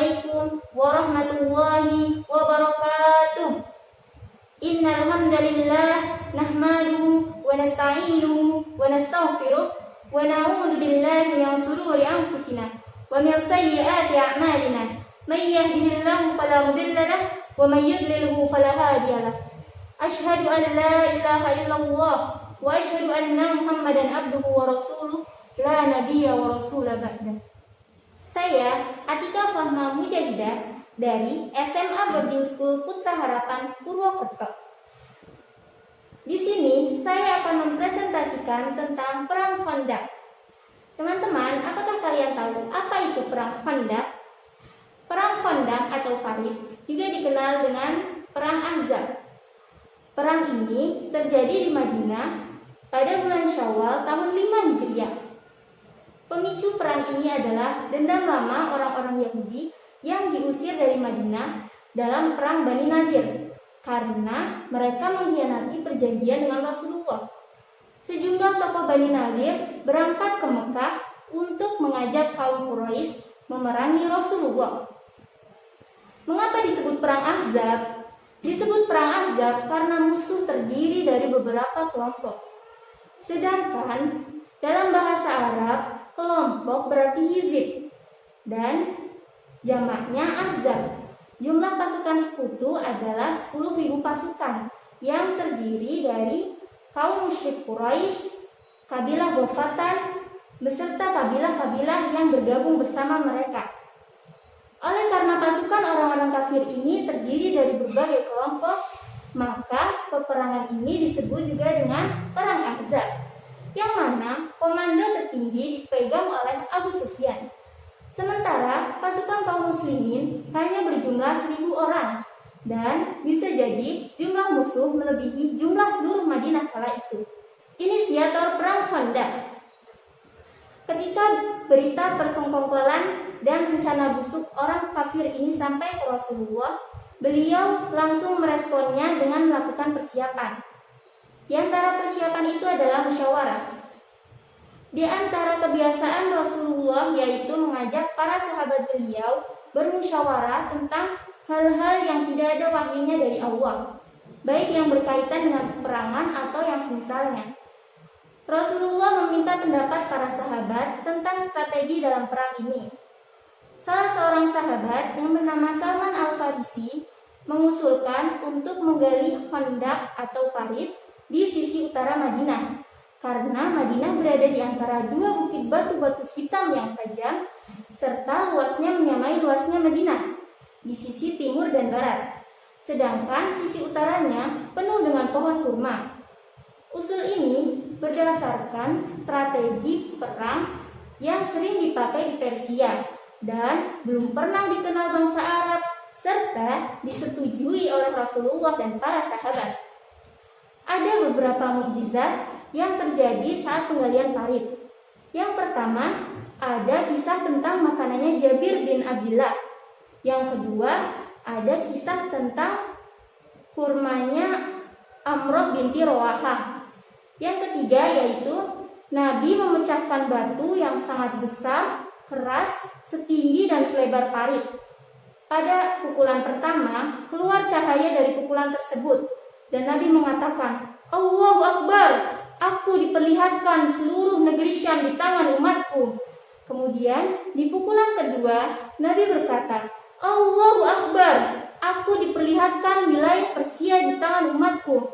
Assalamualaikum warahmatullahi wabarakatuh. Innal hamdalillah nahmaduhu wa nasta'inuhu wa nastaghfiruh wa na'udzu billahi min shururi anfusina wa min sayyiati a'malina. May yahdihillahu fala mudilla lahu wa may yudlilhu fala hadiya lahu. Asyhadu an la ilaha illallah wa asyhadu anna Muhammadan abduhu wa rasuluh la nabiyya wa rasula ba'da. Saya Atika Fahma Mujahidah dari SMA Boarding School Putra Harapan Purwokerto. Di sini saya akan mempresentasikan tentang Perang Khandaq. Teman-teman, apakah kalian tahu apa itu Perang Khandaq? Perang Khandaq atau Farid juga dikenal dengan Perang Ahzab. Perang ini terjadi di Madinah pada bulan Syawal tahun 5 Hijriah. Pemicu perang ini adalah dendam lama orang-orang Yahudi yang diusir dari Madinah dalam perang Bani Nadir karena mereka mengkhianati perjanjian dengan Rasulullah. Sejumlah tokoh Bani Nadir berangkat ke Mekah untuk mengajak kaum Quraisy memerangi Rasulullah. Mengapa disebut perang Ahzab? Disebut perang Ahzab karena musuh terdiri dari beberapa kelompok. Sedangkan dalam bahasa Arab, kelompok berarti hizib dan jamaknya Ahzab. Jumlah pasukan sekutu adalah 10.000 pasukan yang terdiri dari kaum musyrik Quraisy, kabilah Ghafatan, beserta kabilah-kabilah yang bergabung bersama mereka. Oleh karena pasukan orang-orang kafir ini terdiri dari berbagai kelompok, maka peperangan ini disebut juga dengan Perang Ahzab, yang mana komando tertinggi dipegang oleh Abu Sufyan. Sementara pasukan kaum muslimin hanya berjumlah 1.000 orang, dan bisa jadi jumlah musuh melebihi jumlah seluruh Madinah kala itu. Inisiator Perang Khandaq. Ketika berita persengkongkolan dan rencana busuk orang kafir ini sampai ke Rasulullah, beliau langsung meresponnya dengan melakukan persiapan. Di antara persiapan itu adalah musyawarah. Di antara kebiasaan Rasulullah yaitu mengajak para sahabat beliau bermusyawarah tentang hal-hal yang tidak ada wahyunya dari Allah, baik yang berkaitan dengan peperangan atau yang semisalnya. Rasulullah meminta pendapat para sahabat tentang strategi dalam perang ini. Salah seorang sahabat yang bernama Salman Al-Farisi mengusulkan untuk menggali Khandaq atau Farid di sisi utara Madinah, karena Madinah berada di antara dua bukit batu-batu hitam yang tajam, serta luasnya menyamai luasnya Madinah di sisi timur dan barat, sedangkan sisi utaranya penuh dengan pohon kurma. Usul ini berdasarkan strategi perang yang sering dipakai di Persia dan belum pernah dikenal bangsa Arab, serta disetujui oleh Rasulullah dan para sahabat. Ada beberapa mukjizat yang terjadi saat penggalian Farid. Yang pertama, ada kisah tentang makanannya Jabir bin Abdullah. Yang kedua, ada kisah tentang kurmanya Amroh binti Rawahah. Yang ketiga yaitu Nabi memecahkan batu yang sangat besar, keras, setinggi dan selebar Farid. Pada pukulan pertama, keluar cahaya dari pukulan tersebut, dan Nabi mengatakan, Allahu Akbar, aku diperlihatkan seluruh negeri Syam di tangan umatku. Kemudian di pukulan kedua, Nabi berkata, Allahu Akbar, aku diperlihatkan wilayah Persia di tangan umatku.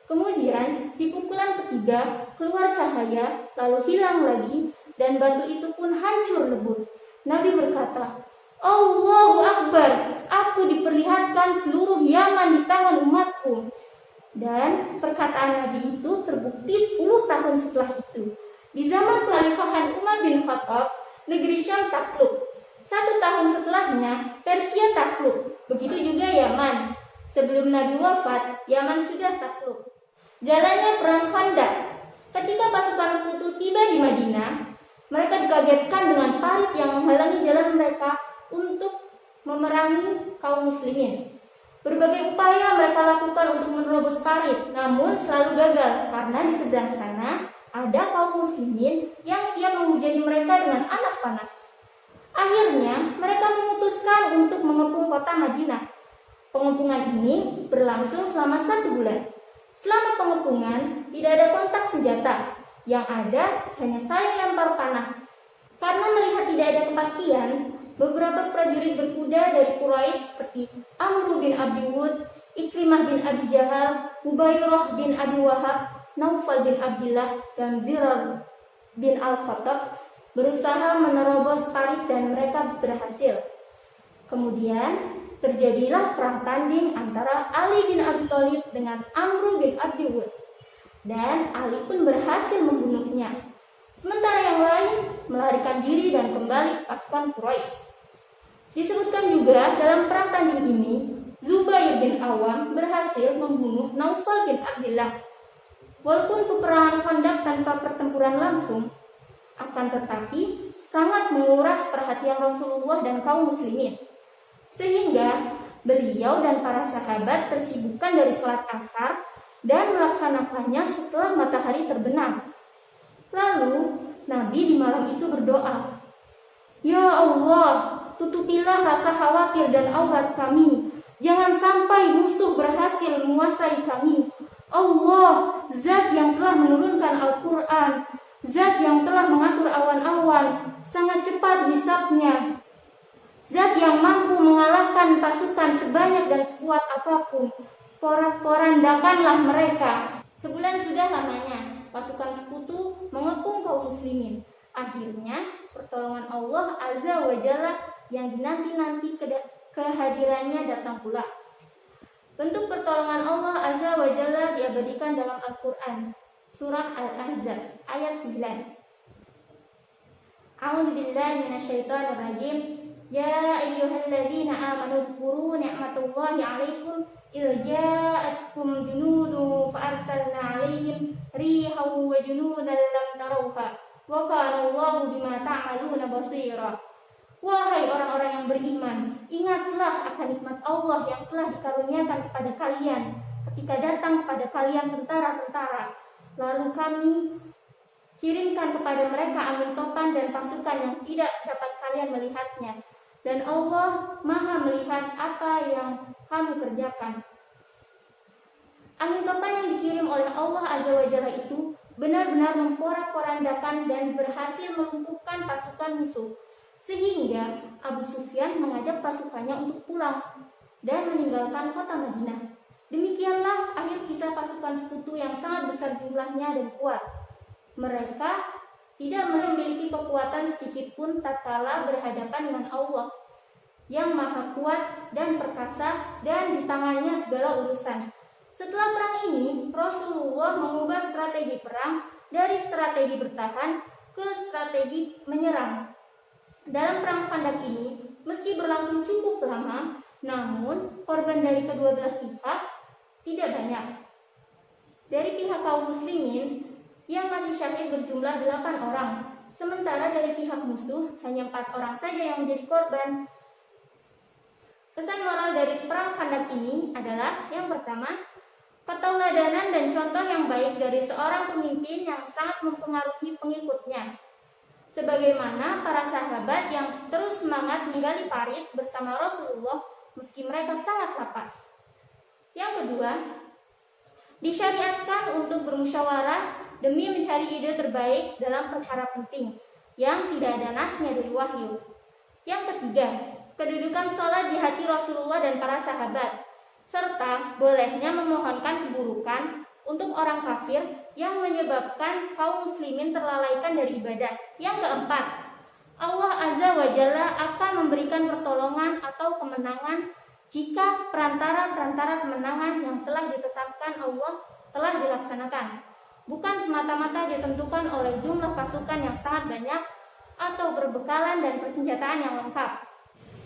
Kemudian di pukulan ketiga, keluar cahaya, lalu hilang lagi, dan batu itu pun hancur lebur. Nabi berkata, Allahu Akbar, aku diperlihatkan seluruh Yaman di tangan umatku. Dan perkataan Nabi itu terbukti 10 tahun setelah itu. Di zaman kekhalifahan Umar bin Khattab, negeri Syam takluk. 1 tahun setelahnya, Persia takluk. Begitu juga Yaman. Sebelum Nabi wafat, Yaman sudah takluk. Jalannya Perang Khandaq. Ketika pasukan sekutu tiba di Madinah, mereka dikagetkan dengan Farid yang menghalangi jalan mereka untuk memerangi kaum muslimin. Berbagai upaya mereka lakukan untuk menerobos Farid, namun selalu gagal karena di seberang sana ada kaum muslimin yang siap menghujani mereka dengan anak panah. Akhirnya mereka memutuskan kota Madinah. Pengepungan ini berlangsung selama 1 bulan. Selama pengepungan, tidak ada kontak senjata. Yang ada hanya saling lempar panah. Karena melihat tidak ada kepastian, beberapa prajurit berkuda dari Quraisy seperti Amr bin Abi Wud, Ikrimah bin Abi Jahal, Ubayrah bin Abi Wahab, Naufal bin Abdillah, dan Zirar bin Al-Khattab berusaha menerobos parit dan mereka berhasil. Kemudian terjadilah perang tanding antara Ali bin Abi Thalib dengan Amr bin Abi Wud, dan Ali pun berhasil membunuhnya. Sementara yang lain melarikan diri dan kembali ke pasukan Quraisy. Disebutkan juga dalam perang tanding ini, Zubair bin Awam berhasil membunuh Naufal bin Abdillah. Walaupun peperangan Khandaq tanpa pertempuran langsung, akan tetapi sangat menguras perhatian Rasulullah dan kaum muslimin. Sehingga beliau dan para sahabat tersibukkan dari sholat asar dan melaksanakannya setelah matahari terbenam. Lalu Nabi di malam itu berdoa, "Ya Allah, tutupilah rasa khawatir dan aurat kami. Jangan sampai musuh berhasil menguasai kami. Allah, Zat yang telah menurunkan Al-Quran, Zat yang telah mengatur awan-awan, sangat cepat hisabnya. Zat yang mampu mengalahkan pasukan sebanyak dan sekuat apapun. Porak-porandakanlah mereka." Sebulan sudah lamanya pasukan sekutu mengepung kaum muslimin. Akhirnya pertolongan Allah Azza wa Jalla yang dinanti-nanti kehadirannya datang pula. Bentuk pertolongan Allah Azza wa Jalla diabadikan dalam Al-Quran, surah Al-Ahzab ayat 9. A'udzu billahi minasyaitonir rajim. Ya ayyuhalladzina amanu dzkuru ni'matallahi 'alaikum idz ja'atkum junudun fa'arsalna 'alaihim rihan wa junudan lam tarawha wa kana Allahu bima ta'maluna basira. Wahai orang-orang yang beriman, ingatlah akan nikmat Allah yang telah dikaruniakan kepada kalian ketika datang kepada kalian tentara-tentara. Lalu kami kirimkan kepada mereka angin topan dan pasukan yang tidak dapat kalian melihatnya. Dan Allah Maha melihat apa yang kamu kerjakan. Angin topan yang dikirim oleh Allah Azza wa Jalla itu benar-benar memporak-porandakan dan berhasil melumpuhkan pasukan musuh. Sehingga Abu Sufyan mengajak pasukannya untuk pulang dan meninggalkan kota Madinah. Demikianlah akhir kisah pasukan sekutu yang sangat besar jumlahnya dan kuat. Mereka tidak memiliki kekuatan sedikitpun tatkala berhadapan dengan Allah yang maha kuat dan perkasa dan di tangannya segala urusan. Setelah perang ini, Rasulullah mengubah strategi perang dari strategi bertahan ke strategi menyerang. Dalam perang Khandaq ini, meski berlangsung cukup lama, namun korban dari kedua belah pihak tidak banyak. Dari pihak kaum muslimin, yang mati syahid berjumlah 8 orang, sementara dari pihak musuh hanya 4 orang saja yang menjadi korban. Pesan moral dari perang Khandaq ini adalah yang pertama, ketauladanan dan contoh yang baik dari seorang pemimpin yang sangat mempengaruhi pengikutnya. Sebagaimana para sahabat yang terus semangat menggali parit bersama Rasulullah meski mereka sangat lapar. Yang kedua, disyariatkan untuk bermusyawarah demi mencari ide terbaik dalam perkara penting yang tidak ada nasnya dari wahyu. Yang ketiga, kedudukan sholat di hati Rasulullah dan para sahabat, serta bolehnya memohonkan keburukan untuk orang kafir yang menyebabkan kaum muslimin terlalaikan dari ibadah. Yang keempat, Allah Azza wa Jalla akan memberikan pertolongan atau kemenangan jika perantara-perantara kemenangan yang telah ditetapkan Allah telah dilaksanakan. Bukan semata-mata ditentukan oleh jumlah pasukan yang sangat banyak atau berbekalan dan persenjataan yang lengkap.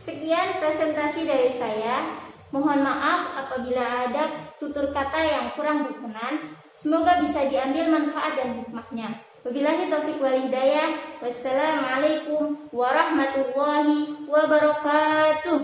Sekian presentasi dari saya. Mohon maaf apabila ada tutur kata yang kurang berkenan. Semoga bisa diambil manfaat dan hikmahnya. Wabillahi taufiq wal hidayah. Wassalamualaikum warahmatullahi wabarakatuh.